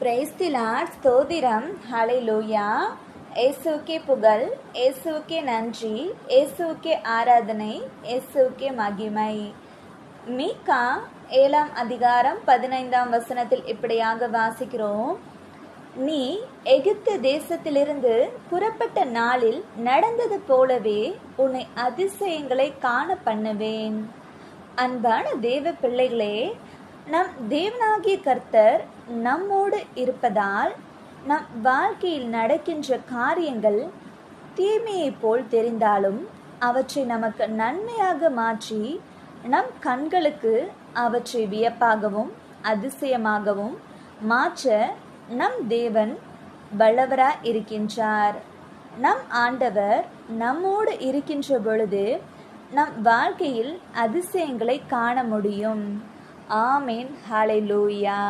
Praise the Lord. ஸ்தோத்திரம். ஹல்லேலூயா. இயேசுவுக்கே புகழ், இயேசுவுக்கே நன்றி, இயேசுவுக்கே ஆராதனை, இயேசுவுக்கே மகிமை. மீகா 7ஆம் அதிகாரம் 15ஆம் வசனத்தில் இப்படியாக வாசிக்கிறோம். நீ எகிப்து தேசத்திலிருந்து புறப்பட்ட நாளில் நடந்தது போலவே உன்னை அதிசயங்களை காண பண்ணுவேன். அன்பான தேவ பிள்ளைகளே, நம் தேவனாகிய கர்த்தர் நம்மோடு இருப்பதால் நம் வாழ்க்கையில் நடக்கின்ற காரியங்கள் தீமையை போல் தெரிந்தாலும் அவற்றை நமக்கு நன்மையாக மாற்றி நம் கண்களுக்கு அவற்றை வியப்பாகவும் அதிசயமாகவும் மாற்ற நம் தேவன் வல்லவராய் இருக்கின்றார். நம் ஆண்டவர் நம்மோடு இருக்கின்ற பொழுது நம் வாழ்க்கையில் அதிசயங்களை காண முடியும். ஆமேன். ஹல்லேலூயா.